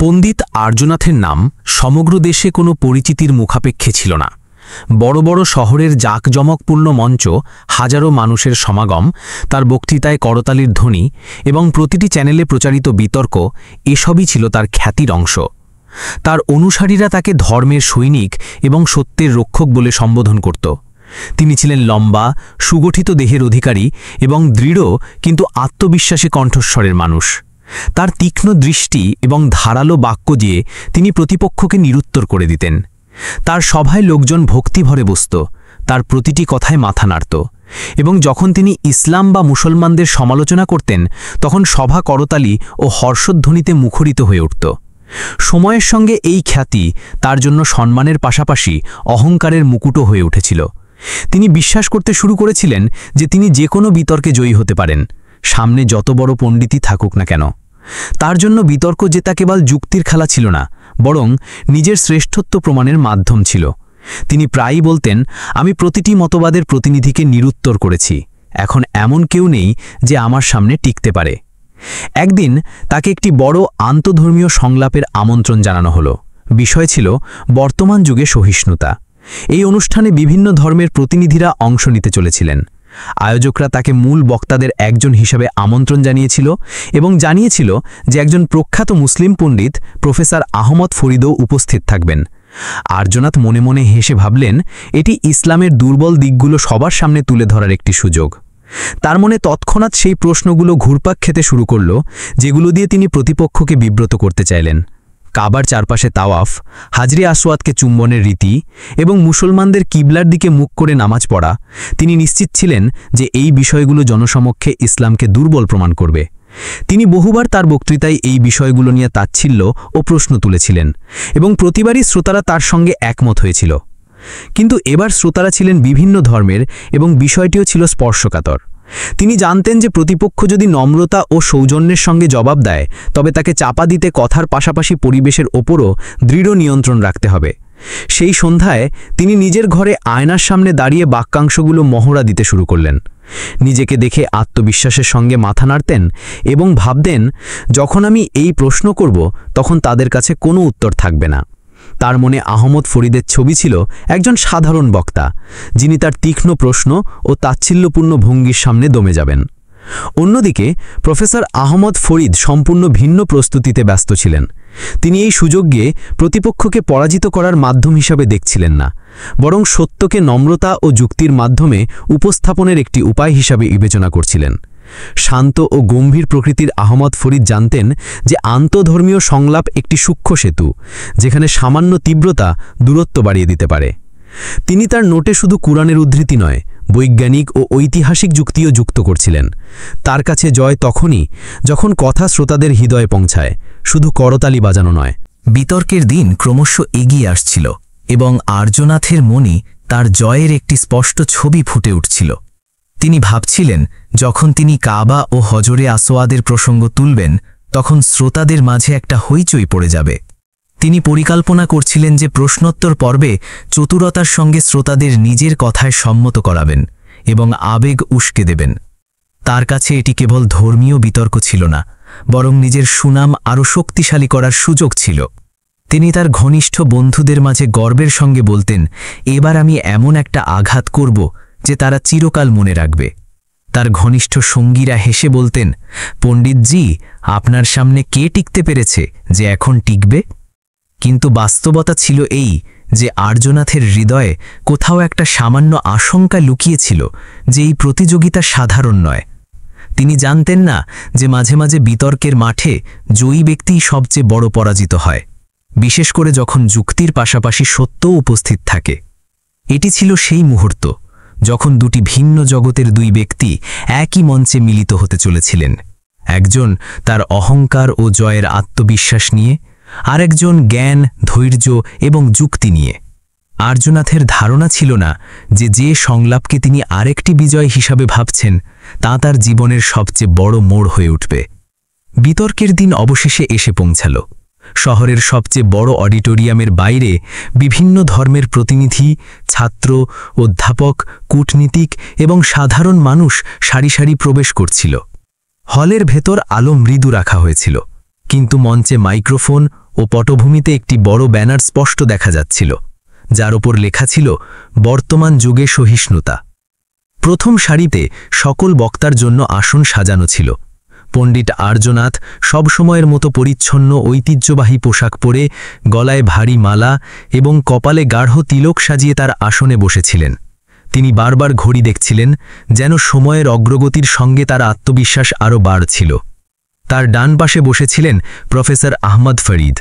পণ্ডিত আর্যনাথের নাম সমগ্র দেশে কোনো পরিচিতির মুখাপেক্ষে ছিল না। বড় বড় শহরের জাঁকজমকপূর্ণ মঞ্চ, হাজারো মানুষের সমাগম, তার বক্তৃতায় করতালির ধ্বনি এবং প্রতিটি চ্যানেলে প্রচারিত বিতর্ক, এসবই ছিল তার খ্যাতির অংশ। তার অনুসারীরা তাকে ধর্মের সৈনিক এবং সত্যের রক্ষক বলে সম্বোধন করত। তিনি ছিলেন লম্বা, সুগঠিত দেহের অধিকারী এবং দৃঢ় কিন্তু আত্মবিশ্বাসী কণ্ঠস্বরের মানুষ। তার তীক্ষ্ণ দৃষ্টি এবং ধারালো বাক্য দিয়ে তিনি প্রতিপক্ষকে নিরুত্তর করে দিতেন। তার সভায় লোকজন ভক্তিভরে বসত, তার প্রতিটি কথায় মাথা নাড়ত, এবং যখন তিনি ইসলাম বা মুসলমানদের সমালোচনা করতেন তখন সভা করতালি ও হর্ষধ্বনিতে মুখরিত হয়ে উঠত। সময়ের সঙ্গে এই খ্যাতি তার জন্য সম্মানের পাশাপাশি অহংকারের মুকুটও হয়ে উঠেছিল। তিনি বিশ্বাস করতে শুরু করেছিলেন যে তিনি যে কোনো বিতর্কে জয়ী হতে পারেন, সামনে যত বড় পণ্ডিতই থাকুক না কেন। তার জন্য বিতর্ক জেতা কেবল যুক্তির খেলা ছিল না, বরং নিজের শ্রেষ্ঠত্ব প্রমাণের মাধ্যম ছিল। তিনি প্রায়ই বলতেন, আমি প্রতিটি মতবাদের প্রতিনিধিকে নিরুত্তর করেছি, এখন এমন কেউ নেই যে আমার সামনে টিকতে পারে। একদিন তাকে একটি বড় আন্তধর্মীয় সংলাপের আমন্ত্রণ জানানো হলো। বিষয় ছিল বর্তমান যুগে সহিষ্ণুতা। এই অনুষ্ঠানে বিভিন্ন ধর্মের প্রতিনিধিরা অংশ নিতে চলেছিলেন। আয়োজকরা তাকে মূল বক্তাদের একজন হিসাবে আমন্ত্রণ জানিয়েছিল এবং জানিয়েছিল যে একজন প্রখ্যাত মুসলিম পণ্ডিত প্রফেসর আহমদ ফরিদও উপস্থিত থাকবেন। আর্যনাথ মনে মনে হেসে ভাবলেন, এটি ইসলামের দুর্বল দিকগুলো সবার সামনে তুলে ধরার একটি সুযোগ। তার মনে তৎক্ষণাৎ সেই প্রশ্নগুলো ঘুরপাক খেতে শুরু করল যেগুলো দিয়ে তিনি প্রতিপক্ষকে বিব্রত করতে চাইলেন। কাবার চারপাশে তাওয়াফ, হাজরে আসওয়াদকে চুম্বনের রীতি এবং মুসলমানদের কিবলার দিকে মুখ করে নামাজ পড়া, তিনি নিশ্চিত ছিলেন যে এই বিষয়গুলো জনসমক্ষে ইসলামকে দুর্বল প্রমাণ করবে। তিনি বহুবার তার বক্তৃতায় এই বিষয়গুলো নিয়ে তাচ্ছিল্য ও প্রশ্ন তুলেছিলেন এবং প্রতিবারই শ্রোতারা তার সঙ্গে একমত হয়েছিল। কিন্তু এবার শ্রোতারা ছিলেন বিভিন্ন ধর্মের এবং বিষয়টিও ছিল স্পর্শকাতর। তিনি জানতেন যে প্রতিপক্ষ যদি নম্রতা ও সৌজন্যের সঙ্গে জবাব দেয় তবে তাকে চাপা দিতে কথার পাশাপাশি পরিবেশের ওপরও দৃঢ় নিয়ন্ত্রণ রাখতে হবে। সেই সন্ধ্যায় তিনি নিজের ঘরে আয়নার সামনে দাঁড়িয়ে বাক্যাংশগুলো মহড়া দিতে শুরু করলেন। নিজেকে দেখে আত্মবিশ্বাসের সঙ্গে মাথা নাড়তেন এবং ভাবতেন, যখন আমি এই প্রশ্ন করব তখন তাদের কাছে কোনো উত্তর থাকবে না। তার মনে আহমদ ফরিদের ছবি ছিল একজন সাধারণ বক্তা, যিনি তার তীক্ষ্ণ প্রশ্ন ও তাচ্ছিল্যপূর্ণ ভঙ্গির সামনে দমে যাবেন। অন্যদিকে প্রফেসর আহমদ ফরিদ সম্পূর্ণ ভিন্ন প্রস্তুতিতে ব্যস্ত ছিলেন। তিনি এই সুযোগকে প্রতিপক্ষকে পরাজিত করার মাধ্যম হিসাবে দেখছিলেন না, বরং সত্যকে নম্রতা ও যুক্তির মাধ্যমে উপস্থাপনের একটি উপায় হিসাবে বিবেচনা করছিলেন। শান্ত ও গম্ভীর প্রকৃতির আহমদ ফরিদ জানতেন যে আন্তধর্মীয় সংলাপ একটি সূক্ষ্ম সেতু, যেখানে সামান্য তীব্রতা দূরত্ব বাড়িয়ে দিতে পারে। তিনি তার নোটে শুধু কুরআনের উদ্ধৃতি নয়, বৈজ্ঞানিক ও ঐতিহাসিক যুক্তিও যুক্ত করছিলেন। তার কাছে জয় তখনই যখন কথা শ্রোতাদের হৃদয়ে পৌঁছায়, শুধু করতালি বাজানো নয়। বিতর্কের দিন ক্রমশ এগিয়ে আসছিল এবং আর্যনাথের মনে তার জয়ের একটি স্পষ্ট ছবি ফুটে উঠছিল। তিনি ভাবছিলেন, যখন তিনি কাবা ও হজরে আসওয়াদের প্রসঙ্গ তুলবেন তখন শ্রোতাদের মাঝে একটা হইচই পড়ে যাবে। তিনি পরিকল্পনা করছিলেন যে প্রশ্নোত্তর পর্বে চতুরতার সঙ্গে শ্রোতাদের নিজের কথায় সম্মত করাবেন এবং আবেগ উস্কে দেবেন। তার কাছে এটি কেবল ধর্মীয় বিতর্ক ছিল না, বরং নিজের সুনাম আরও শক্তিশালী করার সুযোগ ছিল। তিনি তার ঘনিষ্ঠ বন্ধুদের মাঝে গর্বের সঙ্গে বলতেন, এবার আমি এমন একটা আঘাত করব যে তারা চিরকাল মনে রাখবে। তার ঘনিষ্ঠ সঙ্গীরা হেসে বলতেন, পণ্ডিতজি, আপনার সামনে কে টিকতে পেরেছে যে এখন টিকবে? কিন্তু বাস্তবতা ছিল এই যে আর্যনাথের হৃদয়ে কোথাও একটা সামান্য আশঙ্কা লুকিয়েছিল যে এই প্রতিযোগিতা সাধারণ নয়। তিনি জানতেন না যে মাঝে মাঝে বিতর্কের মাঠে জয়ী ব্যক্তিই সবচেয়ে বড় পরাজিত হয়, বিশেষ করে যখন যুক্তির পাশাপাশি সত্যও উপস্থিত থাকে। এটি ছিল সেই মুহূর্ত যখন দুটি ভিন্ন জগতের দুই ব্যক্তি একই মঞ্চে মিলিত হতে চলেছিলেন। একজন তার অহংকার ও জয়ের আত্মবিশ্বাস নিয়ে, আরেকজন জ্ঞান, ধৈর্য এবং যুক্তি নিয়ে। আর্যনাথের ধারণা ছিল না যে সংলাপকে তিনি আরেকটি বিজয় হিসাবে ভাবছেন তা তার জীবনের সবচেয়ে বড় মোড় হয়ে উঠবে। বিতর্কের দিন অবশেষে এসে পৌঁছাল। শহরের সবচেয়ে বড় অডিটোরিয়ামের বাইরে বিভিন্ন ধর্মের প্রতিনিধি, ছাত্র, অধ্যাপক, কূটনীতিক এবং সাধারণ মানুষ সারি সারি প্রবেশ করছিল। হলের ভেতর আলো মৃদু রাখা হয়েছিল, কিন্তু মঞ্চে মাইক্রোফোন ও পটভূমিতে একটি বড় ব্যানার স্পষ্ট দেখা যাচ্ছিল, যার ওপর লেখা ছিল বর্তমান যুগে সহিষ্ণুতা। প্রথম সারিতে সকল বক্তার জন্য আসন সাজানো ছিল। পণ্ডিত আর্যনাথ সবসময়ের মতো পরিচ্ছন্ন ঐতিহ্যবাহী পোশাক পরে, গলায় ভারী মালা এবং কপালে গাঢ় তিলক সাজিয়ে তার আসনে বসেছিলেন। তিনি বারবার ঘড়ি দেখছিলেন, যেন সময়ের অগ্রগতির সঙ্গে তার আত্মবিশ্বাস আরও বাড়ছিল। তার ডান পাশে বসেছিলেন প্রফেসর আহমদ ফরিদ,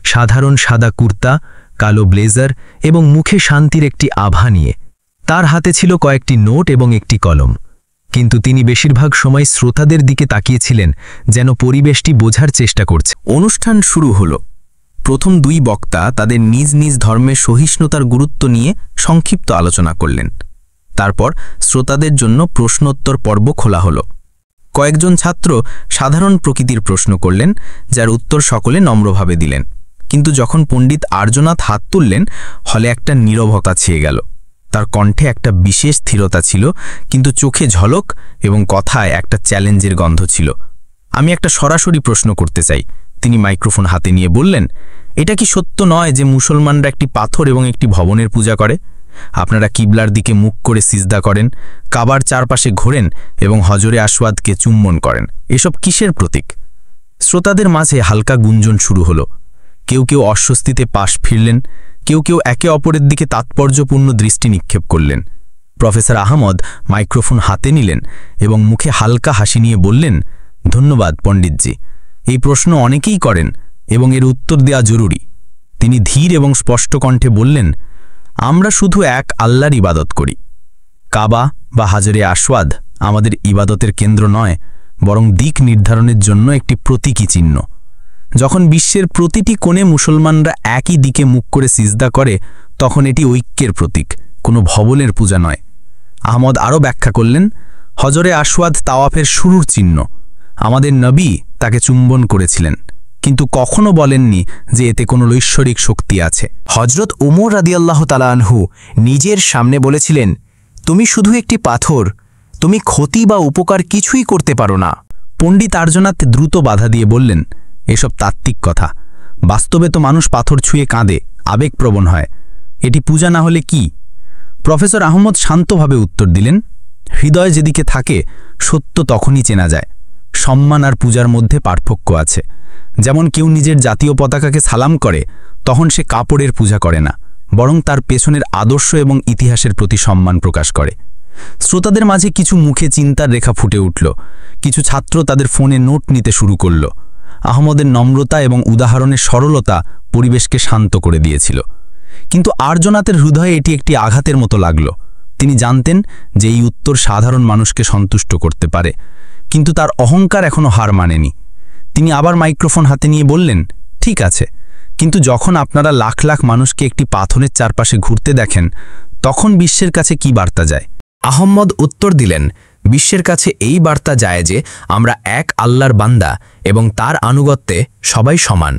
সাধারণ সাদা কুর্তা, কালো ব্লেজার এবং মুখে শান্তির একটি আভা নিয়ে। তার হাতে ছিল কয়েকটি নোট এবং একটি কলম, কিন্তু তিনি বেশিরভাগ সময় শ্রোতাদের দিকে তাকিয়েছিলেন, যেন পরিবেশটি বোঝার চেষ্টা করছে। অনুষ্ঠান শুরু হল। প্রথম দুই বক্তা তাদের নিজ নিজ ধর্মের সহিষ্ণুতার গুরুত্ব নিয়ে সংক্ষিপ্ত আলোচনা করলেন। তারপর শ্রোতাদের জন্য প্রশ্নোত্তর পর্ব খোলা হল। কয়েকজন ছাত্র সাধারণ প্রকৃতির প্রশ্ন করলেন, যার উত্তর সকলে নম্রভাবে দিলেন। কিন্তু যখন পণ্ডিত আর্যনাথ হাত তুললেন, হলে একটা নীরবতা ছেয়ে গেল। তার কণ্ঠে একটা বিশেষ স্থিরতা ছিল, কিন্তু চোখে ঝলক এবং কথায় একটা চ্যালেঞ্জের গন্ধ ছিল। আমি একটা সরাসরি প্রশ্ন করতে চাই, তিনি মাইক্রোফোন হাতে নিয়ে বললেন। এটা কি সত্য নয় যে মুসলমানরা একটি পাথর এবং একটি ভবনের পূজা করে? আপনারা কিবলার দিকে মুখ করে সিজদা করেন, কাবার চারপাশে ঘোরেন এবং হজরে আসওয়াদকে চুম্বন করেন। এসব কিসের প্রতীক? শ্রোতাদের মাঝে হালকা গুঞ্জন শুরু হলো। কেউ কেউ অস্বস্তিতে পাশ ফিরলেন, কেউ কেউ একে অপরের দিকে তাৎপর্যপূর্ণ দৃষ্টি নিক্ষেপ করলেন। প্রফেসর আহমদ মাইক্রোফোন হাতে নিলেন এবং মুখে হালকা হাসি নিয়ে বললেন, ধন্যবাদ পণ্ডিতজি। এই প্রশ্ন অনেকেই করেন এবং এর উত্তর দেওয়া জরুরি। তিনি ধীর এবং স্পষ্ট কণ্ঠে বললেন, আমরা শুধু এক আল্লাহর ইবাদত করি। কাবা বা হাজরে আসওয়াদ আমাদের ইবাদতের কেন্দ্র নয়, বরং দিক নির্ধারণের জন্য একটি প্রতীকী চিহ্ন। যখন বিশ্বের প্রতিটি কোণে মুসলমানরা একই দিকে মুখ করে সিজদা করে, তখন এটি ঐক্যের প্রতীক, কোনো ভবনের পূজা নয়। আহমদ আরও ব্যাখ্যা করলেন, হজরে আসওয়াদ তাওয়াফের শুরুর চিহ্ন। আমাদের নবী তাকে চুম্বন করেছিলেন, কিন্তু কখনো বলেননি যে এতে কোনো ঐশ্বরিক শক্তি আছে। হজরত উমর রাদিয়াল্লাহু তাআলা আনহু নিজের সামনে বলেছিলেন, তুমি শুধু একটি পাথর, তুমি ক্ষতি বা উপকার কিছুই করতে পারো না। পণ্ডিত আর্যনাথ দ্রুত বাধা দিয়ে বললেন, এসব তাত্ত্বিক কথা। বাস্তবে তো মানুষ পাথর ছুঁয়ে কাঁদে, আবেগপ্রবণ হয়। এটি পূজা না হলে কি? প্রফেসর আহমদ শান্তভাবে উত্তর দিলেন, হৃদয় যেদিকে থাকে সত্য তখনই চেনা যায়। সম্মান আর পূজার মধ্যে পার্থক্য আছে। যেমন কেউ নিজের জাতীয় পতাকাকে সালাম করে, তখন সে কাপড়ের পূজা করে না, বরং তার পেছনের আদর্শ এবং ইতিহাসের প্রতি সম্মান প্রকাশ করে। শ্রোতাদের মাঝে কিছু মুখে চিন্তার রেখা ফুটে উঠল। কিছু ছাত্র তাদের ফোনে নোট নিতে শুরু করল। আহমদের নম্রতা এবং উদাহরণের সরলতা পরিবেশকে শান্ত করে দিয়েছিল। কিন্তু আর্যনাথের হৃদয়ে এটি একটি আঘাতের মতো লাগল। তিনি জানতেন যে এই উত্তর সাধারণ মানুষকে সন্তুষ্ট করতে পারে, কিন্তু তার অহংকার এখনও হার মানেনি। তিনি আবার মাইক্রোফোন হাতে নিয়ে বললেন, ঠিক আছে, কিন্তু যখন আপনারা লাখ লাখ মানুষকে একটি পাথরের চারপাশে ঘুরতে দেখেন, তখন বিশ্বের কাছে কি বার্তা যায়? আহম্মদ উত্তর দিলেন, বিশ্বের কাছে এই বার্তা যায় যে আমরা এক আল্লাহর বান্দা এবং তার আনুগত্যে সবাই সমান।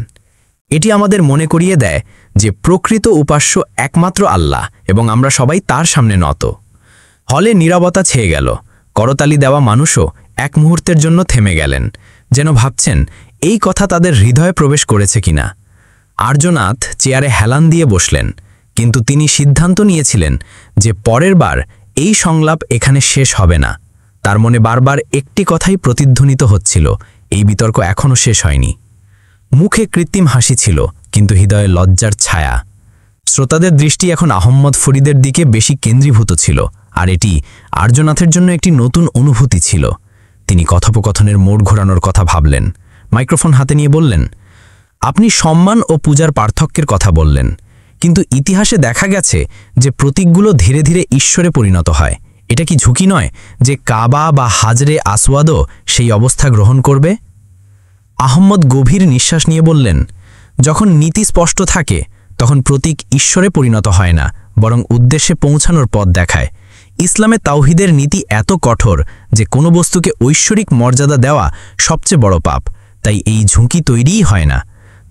এটি আমাদের মনে করিয়ে দেয় যে প্রকৃত উপাস্য একমাত্র আল্লাহ এবং আমরা সবাই তার সামনে নত। হলে নীরবতা ছেয়ে গেল। করতালি দেওয়া মানুষও এক মুহূর্তের জন্য থেমে গেলেন, যেন ভাবছেন এই কথা তাদের হৃদয়ে প্রবেশ করেছে কিনা। আর্যনাথ চেয়ারে হেলান দিয়ে বসলেন, কিন্তু তিনি সিদ্ধান্ত নিয়েছিলেন যে পরের বার এই সংলাপ এখানে শেষ হবে না। তার মনে বারবার একটি কথাই প্রতিধ্বনিত হচ্ছিল, এই বিতর্ক এখনও শেষ হয়নি। মুখে কৃত্রিম হাসি ছিল, কিন্তু হৃদয়ে লজ্জার ছায়া। শ্রোতাদের দৃষ্টি এখন আহম্মদ ফরিদের দিকে বেশি কেন্দ্রীভূত ছিল, আর এটি আর্যনাথের জন্য একটি নতুন অনুভূতি ছিল। তিনি কথোপকথনের মোড় ঘোরানোর কথা ভাবলেন। মাইক্রোফোন হাতে নিয়ে বললেন, আপনি সম্মান ও পূজার পার্থক্যের কথা বললেন, কিন্তু ইতিহাসে দেখা গেছে যে প্রতীকগুলো ধীরে ধীরে ঈশ্বরে পরিণত হয়। এটা কি ঝুঁকি নয় যে কাবা বা হাজরে আসওয়াদও সেই অবস্থা গ্রহণ করবে? আহম্মদ গভীর নিঃশ্বাস নিয়ে বললেন, যখন নীতি স্পষ্ট থাকে তখন প্রতীক ঈশ্বরে পরিণত হয় না, বরং উদ্দেশ্যে পৌঁছানোর পথ দেখায়। ইসলামে তাওহীদের নীতি এত কঠোর যে কোনো বস্তুকে ঐশ্বরিক মর্যাদা দেওয়া সবচেয়ে বড় পাপ, তাই এই ঝুঁকি তৈরিই হয় না।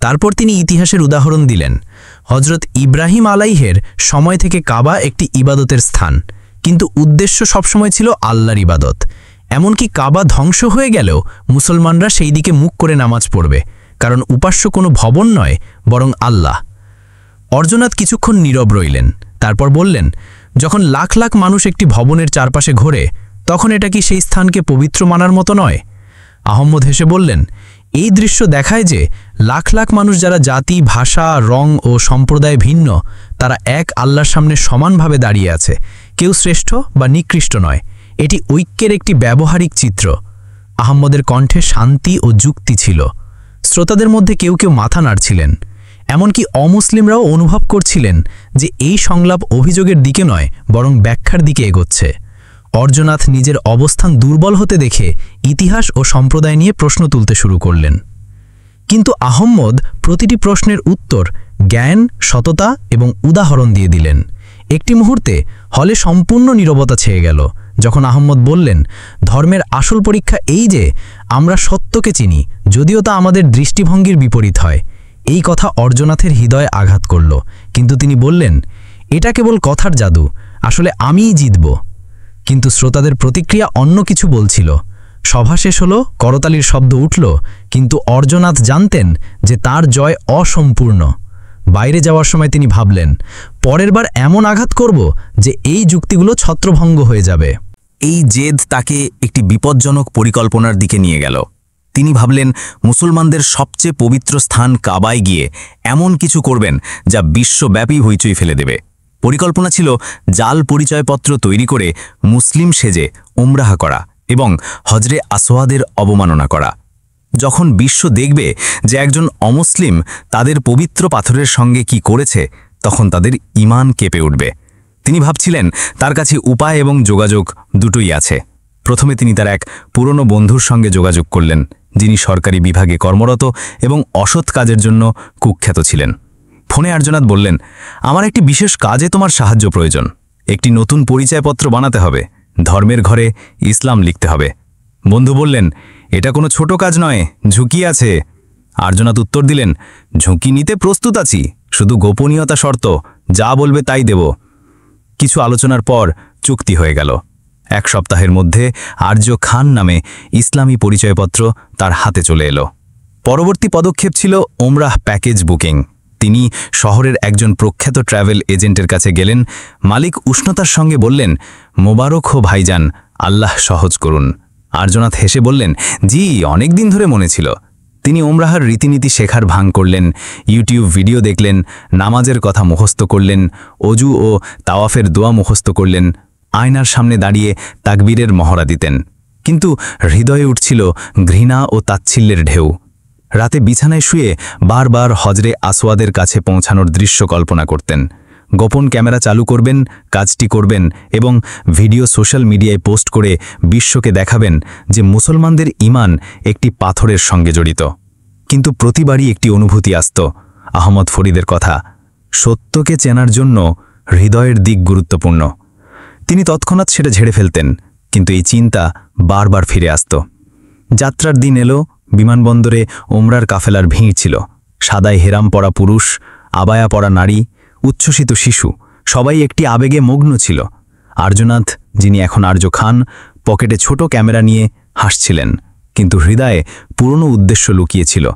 তারপর তিনি ইতিহাসের উদাহরণ দিলেন। হজরত ইব্রাহিম আলাইহের সময় থেকে কাবা একটি ইবাদতের স্থান, কিন্তু উদ্দেশ্য সবসময় ছিল আল্লাহর ইবাদত। এমনকি কাবা ধ্বংস হয়ে গেলেও মুসলমানরা সেই দিকে মুখ করে নামাজ পড়বে, কারণ উপাস্য কোনো ভবন নয়, বরং আল্লাহ। অর্জনাথ কিছুক্ষণ নীরব রইলেন, তারপর বললেন, যখন লাখ লাখ মানুষ একটি ভবনের চারপাশে ঘোরে, তখন এটা কি সেই স্থানকে পবিত্র মানার মতো নয়? আহম্মদ হেসে বললেন, এই দৃশ্য দেখায় যে লাখ লাখ মানুষ, যারা জাতি, ভাষা, রং ও সম্প্রদায় ভিন্ন, তারা এক আল্লাহর সামনে সমানভাবে দাঁড়িয়ে আছে। কেউ শ্রেষ্ঠ বা নিকৃষ্ট নয়। এটি ঐক্যের একটি ব্যবহারিক চিত্র। আহম্মদের কণ্ঠে শান্তি ও যুক্তি ছিল। শ্রোতাদের মধ্যে কেউ কেউ মাথা নাড়ছিলেন। এমনকি অমুসলিমরাও অনুভব করছিলেন যে এই সংলাপ অভিযোগের দিকে নয়, বরং ব্যাখ্যার দিকে এগোচ্ছে। অর্জনাথ নিজের অবস্থান দুর্বল হতে দেখে ইতিহাস ও সম্প্রদায় নিয়ে প্রশ্ন তুলতে শুরু করলেন। কিন্তু আহম্মদ প্রতিটি প্রশ্নের উত্তর জ্ঞান, সততা এবং উদাহরণ দিয়ে দিলেন। একটি মুহূর্তে হলে সম্পূর্ণ নীরবতা ছেয়ে গেল, যখন আহম্মদ বললেন, ধর্মের আসল পরীক্ষা এই যে আমরা সত্যকে চিনি, যদিও তা আমাদের দৃষ্টিভঙ্গির বিপরীত হয়। এই কথা অর্জনাথের হৃদয়ে আঘাত করল, কিন্তু তিনি বললেন, এটা কেবল কথার জাদু, আসলে আমিই জিতব। কিন্তু শ্রোতাদের প্রতিক্রিয়া অন্য কিছু বলছিল। সভা শেষ হলো, করতালির শব্দ উঠল, কিন্তু অর্জনাথ জানতেন যে তার জয় অসম্পূর্ণ। বাইরে যাওয়ার সময় তিনি ভাবলেন, পরের বার এমন আঘাত করব যে এই যুক্তিগুলো ছত্রভঙ্গ হয়ে যাবে। এই জেদ তাকে একটি বিপজ্জনক পরিকল্পনার দিকে নিয়ে গেল। তিনি ভাবলেন, মুসলমানদের সবচেয়ে পবিত্র স্থান কাবায় গিয়ে এমন কিছু করবেন যা বিশ্বব্যাপী হইচই ফেলে দেবে। পরিকল্পনা ছিল জাল পরিচয়পত্র তৈরি করে মুসলিম সেজে উমরাহ করা এবং হজরে আসওয়াদের অবমাননা করা। যখন বিশ্ব দেখবে যে একজন অমুসলিম তাদের পবিত্র পাথরের সঙ্গে কি করেছে, তখন তাদের ঈমান কেঁপে উঠবে। তিনি ভাবছিলেন, তার কাছে উপায় এবং যোগাযোগ দুটোই আছে। প্রথমে তিনি তার এক পুরনো বন্ধুর সঙ্গে যোগাযোগ করলেন, যিনি সরকারি বিভাগে কর্মরত এবং অসৎ কাজের জন্য কুখ্যাত ছিলেন। ফোনে অর্জনাথ বললেন, আমার একটি বিশেষ কাজে তোমার সাহায্য প্রয়োজন। একটি নতুন পরিচয়পত্র বানাতে হবে, ধর্মের ঘরে ইসলাম লিখতে হবে। বন্ধু বললেন, এটা কোনো ছোট কাজ নয়, ঝুঁকি আছে। অর্জনাথ উত্তর দিলেন, ঝুঁকি নিতে প্রস্তুত আছি, শুধু গোপনীয়তা শর্ত, যা বলবে তাই দেব। কিছু আলোচনার পর চুক্তি হয়ে গেল। 1 সপ্তাহের মধ্যে আর্য খান নামে ইসলামী পরিচয়পত্র তার হাতে চলে এলো। পরবর্তী পদক্ষেপ ছিল ওমরাহ প্যাকেজ বুকিং। তিনি শহরের একজন প্রখ্যাত ট্রাভেল এজেন্টের কাছে গেলেন। মালিক উষ্ণতার সঙ্গে বললেন, মোবারক হো ভাইজান, আল্লাহ সহজ করুন। অর্জনাথ হেসে বললেন, জি, অনেক দিন ধরে মনে ছিল। তিনি ওমরাহার রীতিনীতি শেখার ভাঙ করলেন, ইউটিউব ভিডিও দেখলেন, নামাজের কথা মুখস্থ করলেন, অজু ও তাওয়াফের দোয়া মুখস্থ করলেন, আয়নার সামনে দাঁড়িয়ে তাকবীরের মহড়া দিতেন। কিন্তু হৃদয়ে উঠছিল ঘৃণা ও তাচ্ছিল্যের ঢেউ। রাতে বিছানায় শুয়ে বারবার হজরে আসওয়াদের কাছে পৌঁছানোর দৃশ্য কল্পনা করতেন। গোপন ক্যামেরা চালু করবেন, কাজটি করবেন এবং ভিডিও সোশ্যাল মিডিয়ায় পোস্ট করে বিশ্বকে দেখাবেন যে মুসলমানদের ঈমান একটি পাথরের সঙ্গে জড়িত। কিন্তু প্রতিবারই একটি অনুভূতি আসত, আহমদ ফরিদের কথা, সত্যকে চেনার জন্য হৃদয়ের দিক গুরুত্বপূর্ণ। তিনি তৎক্ষণাৎ সেটা ঝেড়ে ফেলতেন, কিন্তু এই চিন্তা বারবার ফিরে আসত। যাত্রার দিন এলো। বিমানবন্দরে ওমরার কাফেলার ভিড় ছিল। সাদায় হেরাম পরা পুরুষ, আবায়া পরা নারী, উচ্ছ্বসিত শিশু, সবাই একটি আবেগে মগ্ন ছিল। অর্জনাথ, যিনি এখন আর্য খান, পকেটে ছোট ক্যামেরা নিয়ে হাসছিলেন, কিন্তু হৃদয়ে পুরনো উদ্দেশ্য লুকিয়েছিল।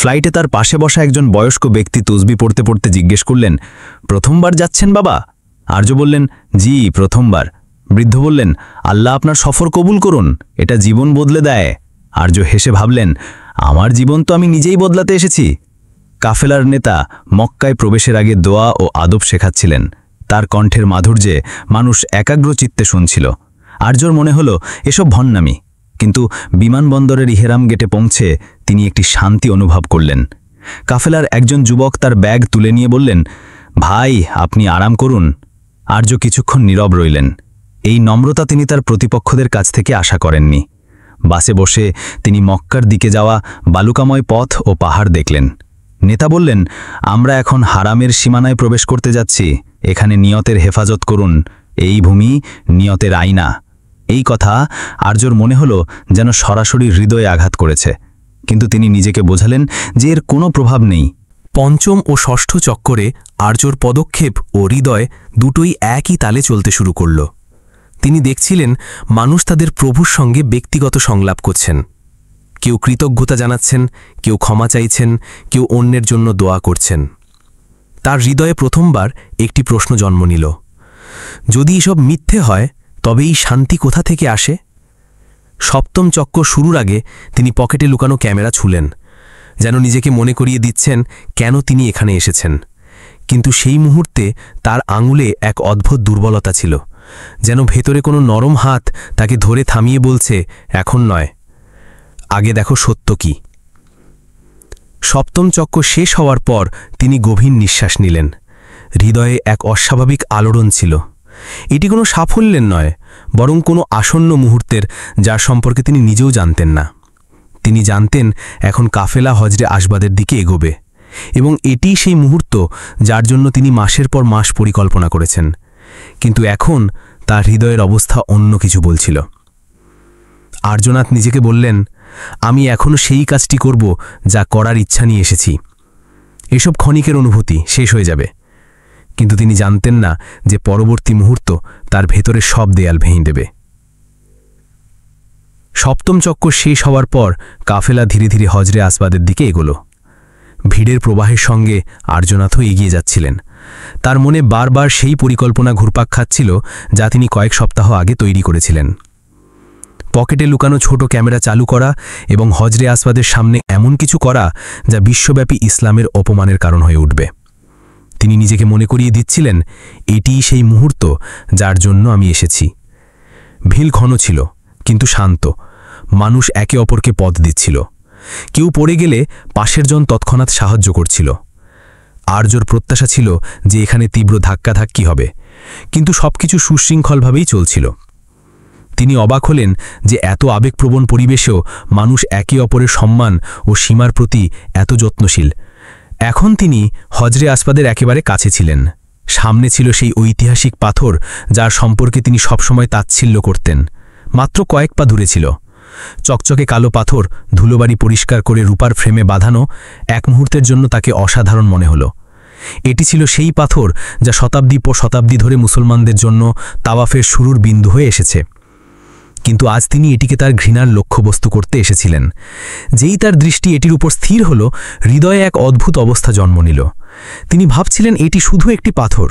ফ্লাইটে তার পাশে বসা একজন বয়স্ক ব্যক্তি তসবি পড়তে পড়তে জিজ্ঞেস করলেন, প্রথমবার যাচ্ছেন বাবা? আর্য বললেন, জি, প্রথমবার। বৃদ্ধ বললেন, আল্লাহ আপনার সফর কবুল করুন, এটা জীবন বদলে দেয়। আর্য হেসে ভাবলেন, আমার জীবন তো আমি নিজেই বদলাতে এসেছি। কাফেলার নেতা মক্কায় প্রবেশের আগে দোয়া ও আদব শেখাচ্ছিলেন। তার কণ্ঠের মাধুর্যে মানুষ একাগ্র চিত্তে শুনছিল। আর্যর মনে হলো এসব ভণ্ডামি, কিন্তু বিমানবন্দরের ইহেরাম গেটে পৌঁছে তিনি একটি শান্তি অনুভব করলেন। কাফেলার একজন যুবক তার ব্যাগ তুলে নিয়ে বললেন, ভাই, আপনি আরাম করুন। আর্য কিছুক্ষণ নীরব রইলেন। এই নম্রতা তিনি তার প্রতিপক্ষদের কাছ থেকে আশা করেননি। বাসে বসে তিনি মক্কার দিকে যাওয়া বালুকাময় পথ ও পাহাড় দেখলেন। নেতা বললেন, আমরা এখন হারামের সীমানায় প্রবেশ করতে যাচ্ছি, এখানে নিয়তের হেফাজত করুন, এই ভূমি নিয়তের আয়না। এই কথা আর্যর মনে হলো যেন সরাসরি হৃদয়ে আঘাত করেছে, কিন্তু তিনি নিজেকে বোঝালেন যে এর কোনো প্রভাব নেই। পঞ্চম ও ষষ্ঠ চক্করে আর্যর পদক্ষেপ ও হৃদয় দুটোই একই তালে চলতে শুরু করল। তিনি দেখছিলেন মানুষ তাদের প্রভুর সঙ্গে ব্যক্তিগত সংলাপ করছেন। কেউ কৃতজ্ঞতা জানাচ্ছেন, কেউ ক্ষমা চাইছেন, কেউ অন্যের জন্য দোয়া করছেন। তার হৃদয়ে প্রথমবার একটি প্রশ্ন জন্ম নিল, যদি এসব মিথ্যে হয় তবে এই শান্তি কোথা থেকে আসে? সপ্তম চক্র শুরুর আগে তিনি পকেটে লুকানো ক্যামেরা ছুলেন, যেন নিজেকে মনে করিয়ে দিচ্ছেন কেন তিনি এখানে এসেছেন। কিন্তু সেই মুহূর্তে তার আঙুলে এক অদ্ভুত দুর্বলতা ছিল, যেন ভেতরে কোনো নরম হাত তাকে ধরে থামিয়ে বলছে, এখন নয়, আগে দেখো সত্য কি। সপ্তম চক্র শেষ হওয়ার পর তিনি গভীর নিঃশ্বাস নিলেন। হৃদয়ে এক অস্বাভাবিক আলোড়ন ছিল। এটি কোনো সাফল্যের নয়, বরং কোনো আসন্ন মুহূর্তের, যার সম্পর্কে তিনি নিজেও জানতেন না। তিনি জানতেন এখন কাফেলা হজরে আসবাদের দিকে এগোবে, এবং এটিই সেই মুহূর্ত যার জন্য তিনি মাসের পর মাস পরিকল্পনা করেছেন। কিন্তু এখন তার হৃদয়ের অবস্থা অন্য কিছু বলছিল। আর্যনাথ নিজেকে বললেন, আমি এখনও সেই কাজটি করব যা করার ইচ্ছা নিয়ে এসেছি। এসব ক্ষণিকের অনুভূতি শেষ হয়ে যাবে, কিন্তু তিনি জানতেন না যে পরবর্তী মুহূর্ত তার ভেতরে সব দেয়াল ভেঙে দেবে। সপ্তম চক্র শেষ হওয়ার পর কাফেলা ধীরে ধীরে হজরে আসবাদের দিকে এগোল। ভিড়ের প্রবাহের সঙ্গে আর্যনাথও এগিয়ে যাচ্ছিলেন। তার মনে বারবার সেই পরিকল্পনা ঘুরপাক খাচ্ছিল যা তিনি কয়েক সপ্তাহ আগে তৈরি করেছিলেন। পকেটে লুকানো ছোট ক্যামেরা চালু করা এবং হজরে আসবাদের সামনে এমন কিছু করা যা বিশ্বব্যাপী ইসলামের অপমানের কারণ হয়ে উঠবে। তিনি নিজেকে মনে করিয়ে দিচ্ছিলেন, এটিই সেই মুহূর্ত যার জন্য আমি এসেছি। ভিড় ঘন ছিল, কিন্তু শান্ত। মানুষ একে অপরকে পথ দিচ্ছিল। কেউ পড়ে গেলে পাশের জন তৎক্ষণাৎ সাহায্য করছিল। আর্যর প্রত্যাশা ছিল যে এখানে তীব্র ধাক্কাধাক্কি হবে, কিন্তু সবকিছু সুশৃঙ্খলভাবেই চলছিল। তিনি অবাক হলেন যে এত আবেগপ্রবণ পরিবেশেও মানুষ একে অপরের সম্মান ও সীমার প্রতি এত যত্নশীল। এখন তিনি হজরে আসবাদের একেবারে কাছে ছিলেন। সামনে ছিল সেই ঐতিহাসিক পাথর যার সম্পর্কে তিনি সবসময় তাচ্ছিল্য করতেন। মাত্র কয়েক পা দূরে ছিল। চকচকে কালো পাথর ধুলোবাড়ি পরিষ্কার করে রূপার ফ্রেমে বাঁধানো। এক মুহূর্তের জন্য তাকে অসাধারণ মনে হল। এটি ছিল সেই পাথর যা শতাব্দী পর শতাব্দী ধরে মুসলমানদের জন্য তাওয়াফের শুরুর বিন্দু হয়ে এসেছে। কিন্তু আজ তিনি এটিকে তার ঘৃণার লক্ষ্যবস্তু করতে এসেছিলেন। যেই তার দৃষ্টি এটির উপর স্থির হল, হৃদয়ে এক অদ্ভুত অবস্থা জন্ম নিল। তিনি ভাবছিলেন এটি শুধু একটি পাথর,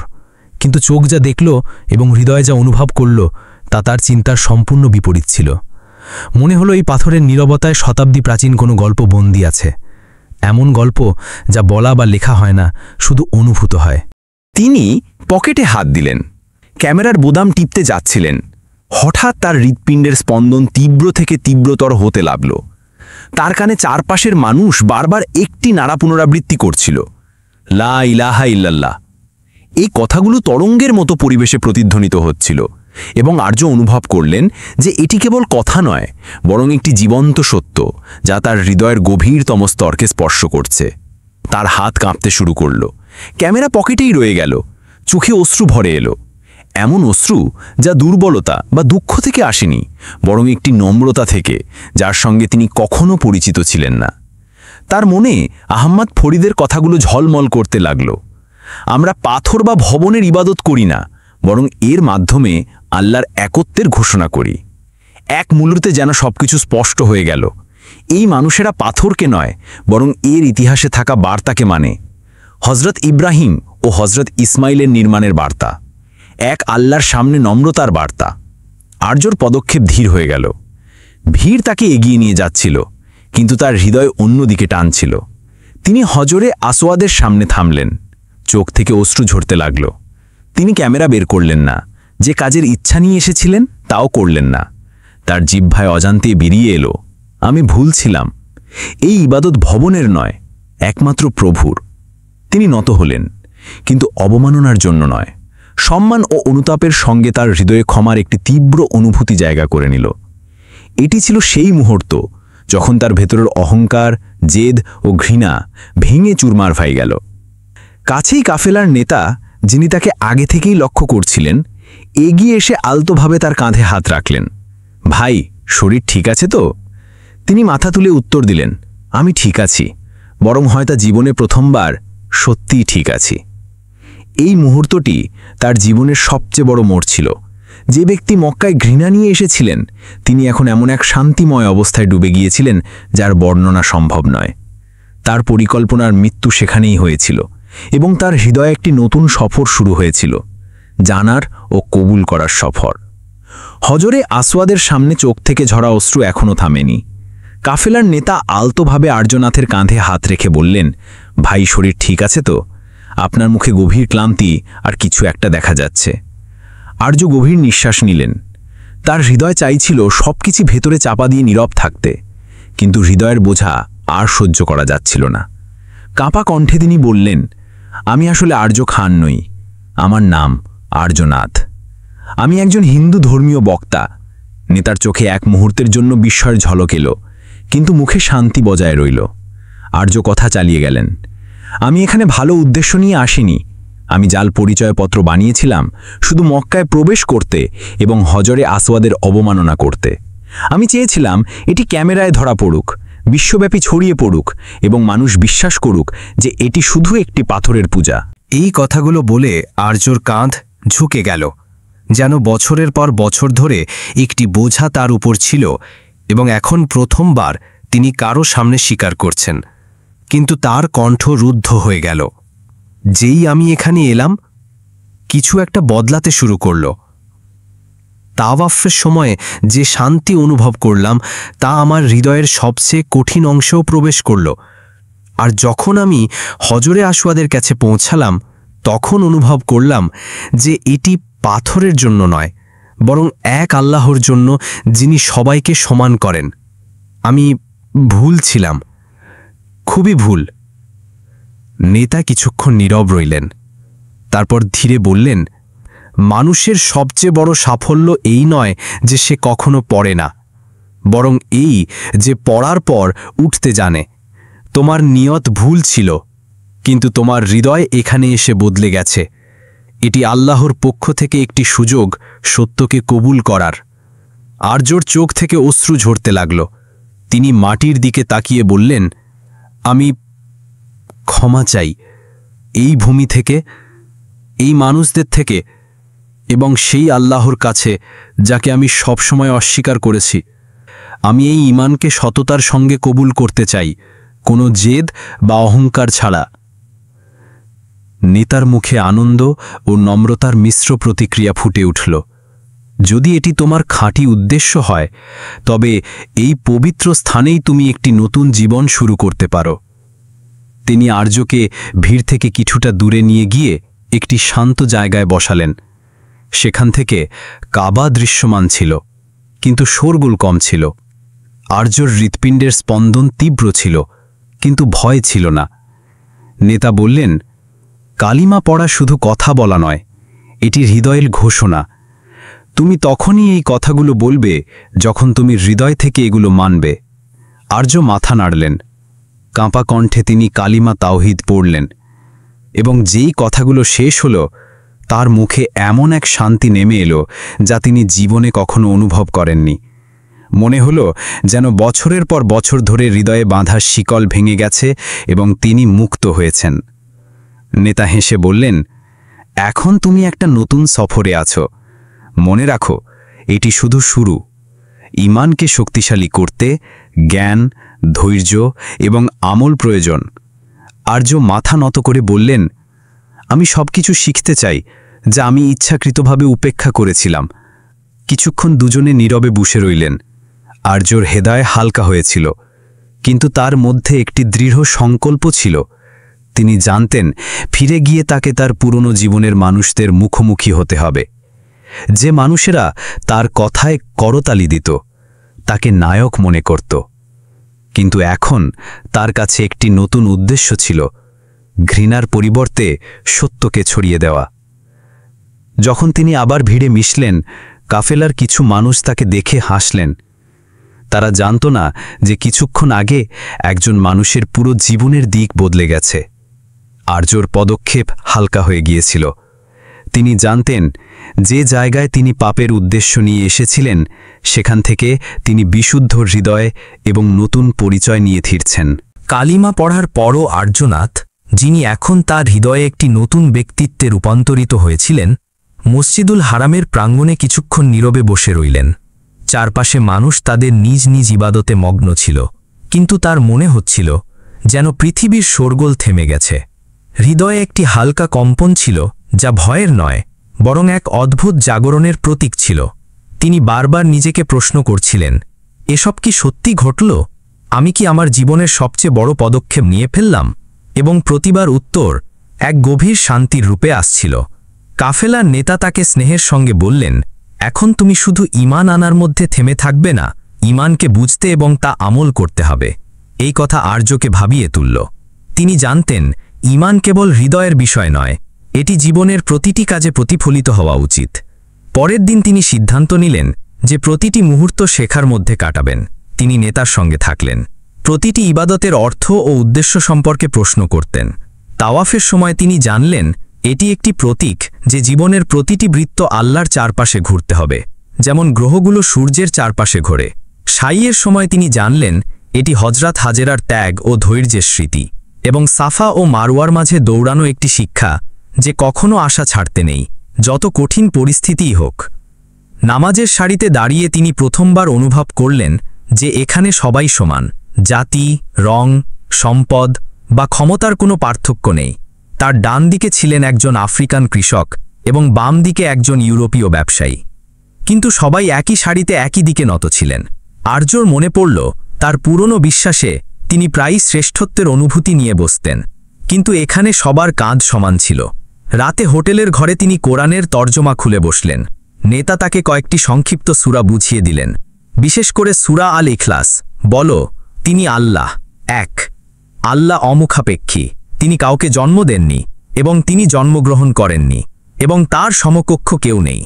কিন্তু চোখ যা দেখল এবং হৃদয়ে যা অনুভব করল তা তার চিন্তার সম্পূর্ণ বিপরীত ছিল। মনে হলো এই পাথরের নীরবতায় শতাব্দী প্রাচীন কোনো গল্প বন্দী আছে, এমন গল্প যা বলা বা লেখা হয় না, শুধু অনুভূত হয়। তিনি পকেটে হাত দিলেন, ক্যামেরার বোতাম টিপতে যাচ্ছিলেন। হঠাৎ তার হৃৎপিণ্ডের স্পন্দন তীব্র থেকে তীব্রতর হতে লাগল। তার কানে চারপাশের মানুষ বারবার একটি নাড়া পুনরাবৃত্তি করছিল, লা ইলাহা ইল্লাল্লাহ। এই কথাগুলো তরঙ্গের মতো পরিবেশে প্রতিধ্বনিত হচ্ছিল, এবং আর্য অনুভব করলেন যে এটি কেবল কথা নয়, বরং একটি জীবন্ত সত্য যা তার হৃদয়ের গভীরতম স্তরকে স্পর্শ করছে। তার হাত কাঁপতে শুরু করল। ক্যামেরা পকেটেই রয়ে গেল। চোখে অশ্রু ভরে এলো, এমন অশ্রু যা দুর্বলতা বা দুঃখ থেকে আসেনি, বরং একটি নম্রতা থেকে, যার সঙ্গে তিনি কখনো পরিচিত ছিলেন না। তার মনে আহম্মদ ফরিদের কথাগুলো ঝলমল করতে লাগল। আমরা পাথর বা ভবনের ইবাদত করি না, বরং এর মাধ্যমে আল্লাহর একত্বের ঘোষণা করি। এক মুহূর্তে যেন সবকিছু স্পষ্ট হয়ে গেল। এই মানুষেরা পাথরকে নয়, বরং এর ইতিহাসে থাকা বার্তাকে মানে। হজরত ইব্রাহিম ও হজরত ইসমাইলের নির্মাণের বার্তা, এক আল্লাহর সামনে নম্রতার বার্তা। আর্যর পদক্ষেপ ধীর হয়ে গেল। ভিড় তাকে এগিয়ে নিয়ে যাচ্ছিল, কিন্তু তার হৃদয় অন্যদিকে টানছিল। তিনি হজরে আসওয়াদের সামনে থামলেন। চোখ থেকে অশ্রু ঝরতে লাগল। তিনি ক্যামেরা বের করলেন না, যে কাজের ইচ্ছা নিয়ে এসেছিলেন তাও করলেন না। তার জিহ্বায় অজান্তে বেরিয়ে এলো, আমি ভুল ছিলাম। এই ইবাদত ভবনের নয়, একমাত্র প্রভুর। তিনি নত হলেন, কিন্তু অবমাননার জন্য নয়। সম্মান ও অনুতাপের সঙ্গে তার হৃদয়ে ক্ষমার একটি তীব্র অনুভূতি জায়গা করে নিল। এটি ছিল সেই মুহূর্ত যখন তার ভেতরের অহংকার, জেদ ও ঘৃণা ভেঙে চুরমার হয়ে গেল। কাছেই কাফেলার নেতা, যিনি তাকে আগে থেকেই লক্ষ্য করছিলেন, এগিয়ে এসে আলতোভাবে তার কাঁধে হাত রাখলেন। ভাই, শরীর ঠিক আছে তো? তিনি মাথা তুলে উত্তর দিলেন, আমি ঠিক আছি, বরং হয়তো জীবনে প্রথমবার সত্যিই ঠিক আছি। এই মুহূর্তটি তার জীবনের সবচেয়ে বড় মোড় ছিল, যে ব্যক্তি মক্কায় ঘৃণা নিয়ে এসেছিলেন তিনি এখন এমন এক শান্তিময় অবস্থায় ডুবে গিয়েছিলেন যার বর্ণনা সম্ভব নয়। তার পরিকল্পনার মৃত্যু সেখানেই হয়েছিল এবং তার হৃদয়ে একটি নতুন সফর শুরু হয়েছিল, জানার ও কবুল করার সফর। হজরে আসওয়াদের সামনে চোখ থেকে ঝরা অশ্রু এখনও থামেনি। কাফেলার নেতা আলতোভাবে আর্যনাথের কাঁধে হাত রেখে বললেন, ভাই, শরীর ঠিক আছে তো? আপনার মুখে গভীর ক্লান্তি আর কিছু একটা দেখা যাচ্ছে। আর্য গভীর নিঃশ্বাস নিলেন। তার হৃদয় চাইছিল সবকিছু ভেতরে চাপা দিয়ে নীরব থাকতে, কিন্তু হৃদয়ের বোঝা আর সহ্য করা যাচ্ছিল না। কাঁপা কণ্ঠে তিনি বললেন, আমি আসলে আর্য খান নই, আমার নাম আর্যনাথ। আমি একজন হিন্দু ধর্মীয় বক্তা। নেতার চোখে এক মুহূর্তের জন্য বিস্ময়ের ঝলক এলো, কিন্তু মুখে শান্তি বজায় রইল। আর্য কথা চালিয়ে গেলেন, আমি এখানে ভালো উদ্দেশ্য নিয়ে আসিনি। আমি জাল পরিচয়পত্র বানিয়েছিলাম শুধু মক্কায় প্রবেশ করতে এবং হজরে আসওয়াদের অবমাননা করতে। আমি চেয়েছিলাম এটি ক্যামেরায় ধরা পড়ুক, বিশ্বব্যাপী ছড়িয়ে পড়ুক এবং মানুষ বিশ্বাস করুক যে এটি শুধু একটি পাথরের পূজা। এই কথাগুলো বলে আর্যর কাঁধ ঝুঁকে গেল, যেন বছরের পর বছর ধরে একটি বোঝা তার উপর ছিল এবং এখন প্রথমবার তিনি কারো সামনে স্বীকার করছেন। কিন্তু তার কণ্ঠ রুদ্ধ হয়ে গেল। যেই আমি এখানে এলাম, কিছু একটা বদলাতে শুরু করল। তাওয়াফের সময়ে যে শান্তি অনুভব করলাম তা আমার হৃদয়ের সবচেয়ে কঠিন অংশেও প্রবেশ করল। আর যখন আমি হজরে আসওয়াদের কাছে পৌঁছালাম, তখন অনুভব করলাম যে এটি পাথরের জন্য নয়, বরং এক আল্লাহর জন্য, যিনি সবাইকে সমান করেন। আমি ভুল ছিলাম, খুবই ভুল। নেতা কিছুক্ষণ নীরব রইলেন, তারপর ধীরে বললেন, মানুষের সবচেয়ে বড় সাফল্য এই নয় যে সে কখনো পড়ে না, বরং এই যে পড়ার পর উঠতে জানে। তোমার নিয়ত ভুল ছিল, কিন্তু তোমার হৃদয় এখানে এসে বদলে গেছে। এটি আল্লাহর পক্ষ থেকে একটি সুযোগ সত্যকে কবুল করার। আর্যর চোখ থেকে অশ্রু ঝরতে লাগল। তিনি মাটির দিকে তাকিয়ে বললেন, আমি ক্ষমা চাই, এই ভূমি থেকে, এই মানুষদের থেকে এবং সেই আল্লাহর কাছে যাকে আমি সবসময় অস্বীকার করেছি। আমি এই ঈমানকে সততার সঙ্গে কবুল করতে চাই, কোনো জেদ বা অহংকার ছাড়া। নেতার মুখে আনন্দ ও নম্রতার মিশ্র প্রতিক্রিয়া ফুটে উঠল। যদি এটি তোমার খাঁটি উদ্দেশ্য হয়, তবে এই পবিত্র স্থানেই তুমি একটি নতুন জীবন শুরু করতে পারো। তিনি আর্যকে ভিড় থেকে কিছুটা দূরে নিয়ে গিয়ে একটি শান্ত জায়গায় বসালেন। সেখান থেকে কাবা দৃশ্যমান ছিল, কিন্তু শোরগোল কম ছিল। আর্যর হৃৎপিণ্ডের স্পন্দন তীব্র ছিল, কিন্তু ভয় ছিল না। নেতা বললেন, কালিমা পড়া শুধু কথা বলা নয়, এটি হৃদয়ের ঘোষণা। তুমি তখনই এই কথাগুলো বলবে যখন তুমি হৃদয় থেকে এগুলো মানবে। আর্য মাথা নাড়লেন। কাঁপা কণ্ঠে তিনি কালিমা তাওহিদ পড়লেন, এবং যেই কথাগুলো শেষ হল, তার মুখে এমন এক শান্তি নেমে এলো যা তিনি জীবনে কখনো অনুভব করেননি। মনে হলো যেন বছরের পর বছর ধরে হৃদয়ে বাঁধা শিকল ভেঙে গেছে এবং তিনি মুক্ত হয়েছেন। নেতা হেসে বললেন, এখন তুমি একটা নতুন সফরে আছো। মনে রাখো, এটি শুধু শুরু। ঈমানকে শক্তিশালী করতে জ্ঞান, ধৈর্য এবং আমল প্রয়োজন। আর্য মাথা নত করে বললেন, আমি সবকিছু শিখতে চাই যা আমি ইচ্ছাকৃতভাবে উপেক্ষা করেছিলাম। কিছুক্ষণ দুজনে নীরবে বসে রইলেন। আর্যর হৃদয় হালকা হয়েছিল, কিন্তু তার মধ্যে একটি দৃঢ় সংকল্প ছিল। তিনি জানতেন ফিরে গিয়ে তাকে তার পুরনো জীবনের মানুষদের মুখোমুখি হতে হবে, যে মানুষেরা তার কথায় করতালি দিত, তাকে নায়ক মনে করত। কিন্তু এখন তার কাছে একটি নতুন উদ্দেশ্য ছিল, ঘৃণার পরিবর্তে সত্যকে ছড়িয়ে দেওয়া। যখন তিনি আবার ভিড়ে মিশলেন, কাফেলার কিছু মানুষ তাকে দেখে হাসলেন। তারা জানত না যে কিছুক্ষণ আগে একজন মানুষের পুরো জীবনের দিক বদলে গেছে। আর্যর পদক্ষেপ হালকা হয়ে গিয়েছিল। তিনি জানতেন যে জায়গায় তিনি পাপের উদ্দেশ্য নিয়ে এসেছিলেন, সেখান থেকে তিনি বিশুদ্ধ হৃদয় এবং নতুন পরিচয় নিয়ে ফিরছেন। কালিমা পড়ার পরও আর্যনাথ, যিনি এখন তার হৃদয়ে একটি নতুন ব্যক্তিত্বে রূপান্তরিত হয়েছিলেন, মসজিদুল হারামের প্রাঙ্গণে কিছুক্ষণ নীরবে বসে রইলেন। চারপাশে মানুষ তাদের নিজ নিজ ইবাদতে মগ্ন ছিল, কিন্তু তার মনে হচ্ছিল যেন পৃথিবীর শোরগোল থেমে গেছে। হৃদয়ে একটি হালকা কম্পন ছিল, যা ভয়ের নয়, বরং এক অদ্ভুত জাগরণের প্রতীক ছিল। তিনি বারবার নিজেকে প্রশ্ন করছিলেন, এসব কি সত্যি ঘটল? আমি কি আমার জীবনের সবচেয়ে বড় পদক্ষেপ নিয়ে ফেললাম? এবং প্রতিবার উত্তর এক গভীর শান্তির রূপে আসছিল। কাফেলার নেতা তাকে স্নেহের সঙ্গে বললেন, এখন তুমি শুধু ঈমান আনার মধ্যে থেমে থাকবে না, ঈমানকে বুঝতে এবং তা আমল করতে হবে। এই কথা আর্যকে ভাবিয়ে তুলল। তিনি জানতেন ঈমান কেবল হৃদয়ের বিষয় নয়, এটি জীবনের প্রতিটি কাজে প্রতিফলিত হওয়া উচিত। পরের দিন তিনি সিদ্ধান্ত নিলেন যে প্রতিটি মুহূর্ত শেখার মধ্যে কাটাবেন। তিনি নেতার সঙ্গে থাকলেন, প্রতিটি ইবাদতের অর্থ ও উদ্দেশ্য সম্পর্কে প্রশ্ন করতেন। তাওয়াফের সময় তিনি জানলেন এটি একটি প্রতীক যে জীবনের প্রতিটি বৃত্ত আল্লাহর চারপাশে ঘুরতে হবে, যেমন গ্রহগুলো সূর্যের চারপাশে ঘোরে। সাইয়ের সময় তিনি জানলেন এটি হজরত হাজেরার ত্যাগ ও ধৈর্যের স্মৃতি, এবং সাফা ও মারওয়ার মাঝে দৌড়ানো একটি শিক্ষা যে কখনো আশা ছাড়তে নেই, যত কঠিন পরিস্থিতিই হোক। নামাজের সারিতে দাঁড়িয়ে তিনি প্রথমবার অনুভব করলেন যে এখানে সবাই সমান, জাতি, রং, সম্পদ বা ক্ষমতার কোনো পার্থক্য নেই। তার ডান দিকে ছিলেন একজন আফ্রিকান কৃষক এবং বাম দিকে একজন ইউরোপীয় ব্যবসায়ী, কিন্তু সবাই একই সারিতে একই দিকে নত ছিলেন। আর্যর মনে পড়ল তার পুরনো বিশ্বাসে তিনি প্রায়ই শ্রেষ্ঠত্বের অনুভূতি নিয়ে বসতেন, কিন্তু এখানে সবার কাঁধ সমান ছিল। রাতে হোটেলের ঘরে তিনি কোরআনের তর্জমা খুলে বসলেন। নেতা তাকে কয়েকটি সংক্ষিপ্ত সূরা বুঝিয়ে দিলেন, বিশেষ করে সূরা আল ইখলাস। বলো, তিনি আল্লাহ এক, আল্লাহ অমুখাপেক্ষী, তিনি কাউকে জন্ম দেননি এবং তিনি জন্মগ্রহণ করেননি, এবং তার সমকক্ষ কেউ নেই।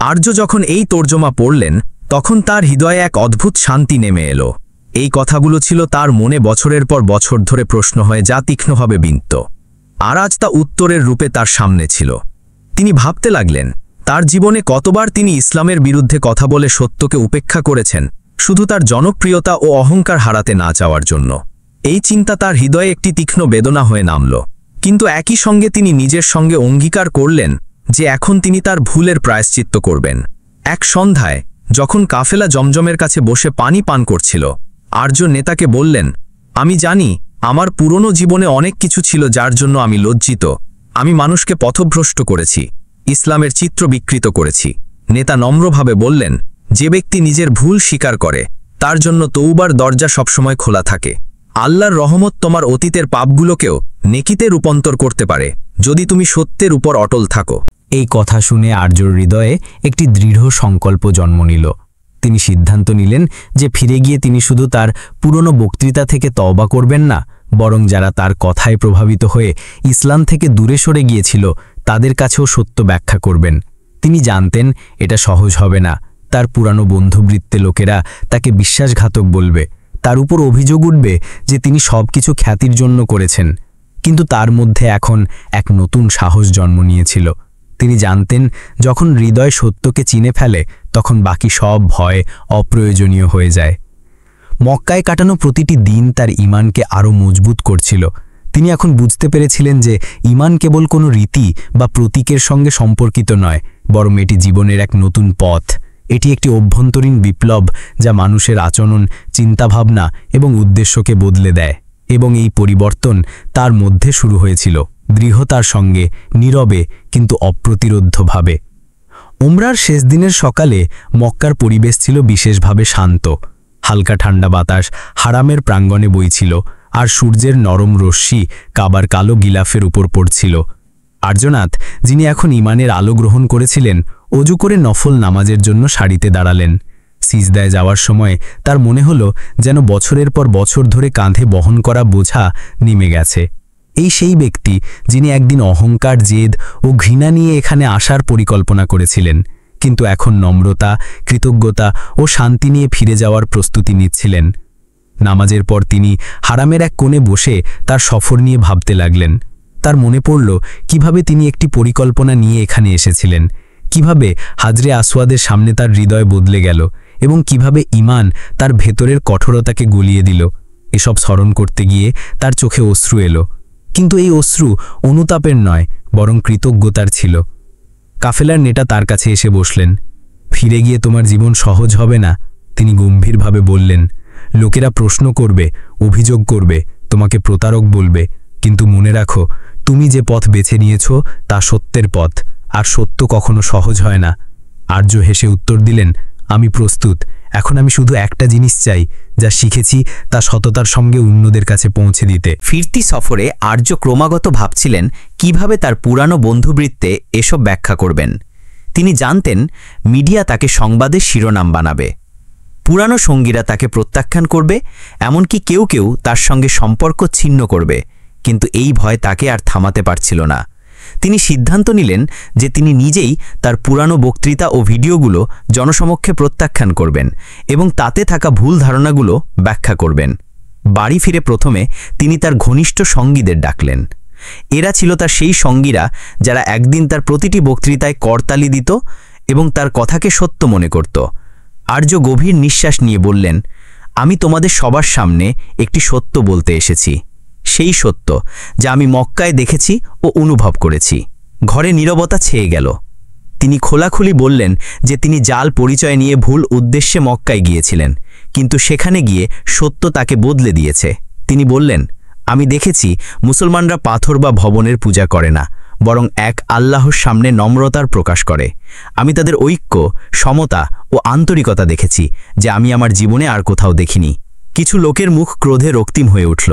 আর্য যখন এই তর্জমা পড়লেন তখন তার হৃদয়ে এক অদ্ভুত শান্তি নেমে এলো। এই কথাগুলো ছিল তার মনে বছরের পর বছর ধরে প্রশ্ন হয়ে যা তীক্ষ্ণভাবে বিন্ত, আর আজ তা উত্তরের রূপে তার সামনে ছিল। তিনি ভাবতে লাগলেন তার জীবনে কতবার তিনি ইসলামের বিরুদ্ধে কথা বলে সত্যকে উপেক্ষা করেছেন, শুধু তার জনপ্রিয়তা ও অহংকার হারাতে না চাওয়ার জন্য। এই চিন্তা তার হৃদয়ে একটি তীক্ষ্ণ বেদনা হয়ে নামল, কিন্তু একই সঙ্গে তিনি নিজের সঙ্গে অঙ্গীকার করলেন যে এখন তিনি তার ভুলের প্রায়শ্চিত্ত করবেন। এক সন্ধ্যায় যখন কাফেলা জমজমের কাছে বসে পানি পান করছিল, আর্য নেতাকে বললেন, আমি জানি আমার পুরনো জীবনে অনেক কিছু ছিল যার জন্য আমি লজ্জিত। আমি মানুষকে পথভ্রষ্ট করেছি, ইসলামের চিত্র বিকৃত করেছি। নেতা নম্রভাবে বললেন, যে ব্যক্তি নিজের ভুল স্বীকার করে তার জন্য তৌবার দরজা সবসময় খোলা থাকে। আল্লাহর রহমত তোমার অতীতের পাপগুলোকেও নেকিতে রূপান্তর করতে পারে যদি তুমি সত্যের উপর অটল থাকো। এই কথা শুনে আর্যর হৃদয়ে একটি দৃঢ় সংকল্প জন্ম নিল। তিনি সিদ্ধান্ত নিলেন যে ফিরে গিয়ে তিনি শুধু তার পুরনো বক্তৃতা থেকে তওবা করবেন না, বরং যারা তার কথায় প্রভাবিত হয়ে ইসলাম থেকে দূরে সরে গিয়েছিল তাদের কাছেও সত্য ব্যাখ্যা করবেন। তিনি জানতেন এটা সহজ হবে না। তার পুরানো বন্ধুবৃত্তে লোকেরা তাকে বিশ্বাসঘাতক বলবে, তার উপর অভিযোগ উঠবে যে তিনি সবকিছু খ্যাতির জন্য করেছেন। কিন্তু তার মধ্যে এখন এক নতুন সাহস জন্ম নিয়েছিল। তিনি জানতেন যখন হৃদয় সত্যকে চিনে ফেলে তখন বাকি সব ভয় অপ্রয়োজনীয় হয়ে যায়। মক্কায় কাটানো প্রতিটি দিন তার ঈমানকে আরও মজবুত করছিল। তিনি এখন বুঝতে পেরেছিলেন যে ঈমান কেবল কোনো রীতি বা প্রতীকের সঙ্গে সম্পর্কিত নয়, বরং এটি জীবনের এক নতুন পথ। এটি একটি অভ্যন্তরীণ বিপ্লব যা মানুষের আচরণ, চিন্তাভাবনা এবং উদ্দেশ্যকে বদলে দেয়। এবং এই পরিবর্তন তার মধ্যে শুরু হয়েছিল দৃঢ়তার সঙ্গে, নীরবে কিন্তু অপ্রতিরোধ্যভাবে। উমরার শেষ দিনের সকালে মক্কার পরিবেশ ছিল বিশেষভাবে শান্ত। হালকা ঠান্ডা বাতাস হারামের প্রাঙ্গণে বইছিল, আর সূর্যের নরম রশ্মি কাবার কালো গিলাফের উপর পড়ছিল। আর্যনাথ, যিনি এখন ঈমানের আলো গ্রহণ করেছিলেন, অজু করে নফল নামাজের জন্য সারিতে দাঁড়ালেন। সিজদায় যাওয়ার সময় তার মনে হলো যেন বছরের পর বছর ধরে কাঁধে বহন করা বোঝা নেমে গেছে। এই সেই ব্যক্তি যিনি একদিন অহংকার, জেদ ও ঘৃণা নিয়ে এখানে আসার পরিকল্পনা করেছিলেন, কিন্তু এখন নম্রতা, কৃতজ্ঞতা ও শান্তি নিয়ে ফিরে যাওয়ার প্রস্তুতি নিচ্ছিলেন। নামাজের পর তিনি হারামের এক কোণে বসে তার সফর নিয়ে ভাবতে লাগলেন। তার মনে পড়ল কিভাবে তিনি একটি পরিকল্পনা নিয়ে এখানে এসেছিলেন, কিভাবে হাজরে আসওয়াদের সামনে তার হৃদয় বদলে গেল এবং কিভাবে ঈমান তার ভেতরের কঠোরতাকে গলিয়ে দিল। এসব স্মরণ করতে গিয়ে তার চোখে অশ্রু এলো, কিন্তু এই অশ্রু অনুতাপের নয়, বরং কৃতজ্ঞতার ছিল। কাফেলার নেতা তার কাছে এসে বসলেন। ফিরে গিয়ে তোমার জীবন সহজ হবে না, তিনি গম্ভীরভাবে বললেন। লোকেরা প্রশ্ন করবে, অভিযোগ করবে, তোমাকে প্রতারক বলবে, কিন্তু মনে রাখো, তুমি যে পথ বেছে নিয়েছ তা সত্যের পথ, আর সত্য কখনো সহজ হয় না। আর্য হেসে উত্তর দিলেন, আমি প্রস্তুত। এখন আমি শুধু একটা জিনিস চাই, যা শিখেছি তা সততার সঙ্গে অন্যদের কাছে পৌঁছে দিতে। ফিরতি সফরে আর্য ক্রমাগত ভাবছিলেন কিভাবে তার পুরানো বন্ধুবৃত্তে এসব ব্যাখ্যা করবেন। তিনি জানতেন মিডিয়া তাকে সংবাদের শিরোনাম বানাবে, পুরানো সঙ্গীরা তাকে প্রত্যাখ্যান করবে, এমনকি কেউ কেউ তার সঙ্গে সম্পর্ক ছিন্ন করবে, কিন্তু এই ভয় তাকে আর থামাতে পারছিল না। তিনি সিদ্ধান্ত নিলেন যে তিনি নিজেই তার পুরানো বক্তৃতা ও ভিডিওগুলো জনসমক্ষে প্রত্যাখ্যান করবেন এবং তাতে থাকা ভুল ধারণাগুলো ব্যাখ্যা করবেন। বাড়ি ফিরে প্রথমে তিনি তার ঘনিষ্ঠ সঙ্গীদের ডাকলেন। এরা ছিল তার সেই সঙ্গীরা যারা একদিন তার প্রতিটি বক্তৃতায় করতালি দিত এবং তার কথাকে সত্য মনে করত। আর্য গভীর নিঃশ্বাস নিয়ে বললেন, আমি তোমাদের সবার সামনে একটি সত্য বলতে এসেছি, সেই সত্য যা আমি মক্কায় দেখেছি ও অনুভব করেছি। ঘরে নীরবতা ছেয়ে গেল। তিনি খোলাখুলি বললেন যে তিনি জাল পরিচয় নিয়ে ভুল উদ্দেশ্যে মক্কায় গিয়েছিলেন, কিন্তু সেখানে গিয়ে সত্য তাকে বদলে দিয়েছে। তিনি বললেন, আমি দেখেছি মুসলমানরা পাথর বা ভবনের পূজা করে না, বরং এক আল্লাহর সামনে নম্রতার প্রকাশ করে। আমি তাদের ঐক্য, সমতা ও আন্তরিকতা দেখেছি, যা আমি আমার জীবনে আর কোথাও দেখিনি। কিছু লোকের মুখ ক্রোধে রক্তিম হয়ে উঠল।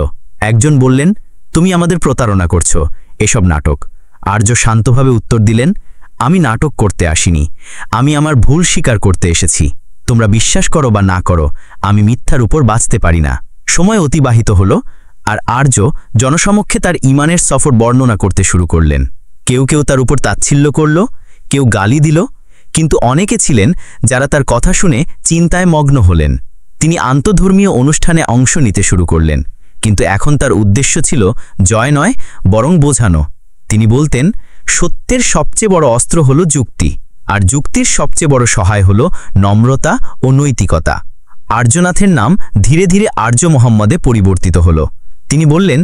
একজন বললেন, তুমি আমাদের প্রতারণা করছো, এসব নাটক। আর্য শান্তভাবে উত্তর দিলেন, আমি নাটক করতে আসিনি, আমি আমার ভুল স্বীকার করতে এসেছি। তোমরা বিশ্বাস করো বা না করো, আমি মিথ্যার উপর বাঁচতে পারি না। সময় অতিবাহিত হলো, আর আর্য জনসমক্ষে তার ঈমানের সফর বর্ণনা করতে শুরু করলেন। কেউ কেউ তার উপর তাচ্ছিল্য করল, কেউ গালি দিল, কিন্তু অনেকে ছিলেন যারা তার কথা শুনে চিন্তায় মগ্ন হলেন। তিনি আন্তধর্মীয় অনুষ্ঠানে অংশ নিতে শুরু করলেন, কিন্তু এখন তার উদ্দেশ্য ছিল জয় নয়, বরং বোঝানো। তিনি বলতেন, সত্যের সবচেয়ে বড় অস্ত্র হলো যুক্তি, আর যুক্তির সবচেয়ে বড় সহায় হলো নম্রতা ও নৈতিকতা। আর্যনাথের নাম ধীরে ধীরে আর্য মোহাম্মদে পরিবর্তিত হলো। তিনি বললেন,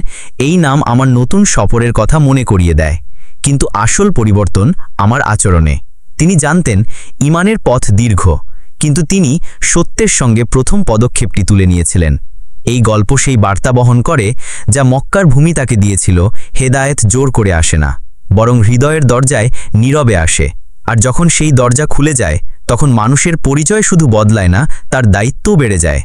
এই নাম আমার নতুন সফরের কথা মনে করিয়ে দেয়, কিন্তু আসল পরিবর্তন আমার আচরণে। তিনি জানতেন ঈমানের পথ দীর্ঘ, কিন্তু তিনি সত্যের সঙ্গে প্রথম পদক্ষেপটি তুলে নিয়েছিলেন। এই গল্প সেই বার্তা বহন করে যা মক্কার ভূমি তাকে দিয়েছিল, হেদায়েত জোর করে আসে না, বরং হৃদয়ের দরজায় নীরবে আসে। আর যখন সেই দরজা খুলে যায়, তখন মানুষের পরিচয় শুধু বদলায় না, তার দায়িত্বও বেড়ে যায়।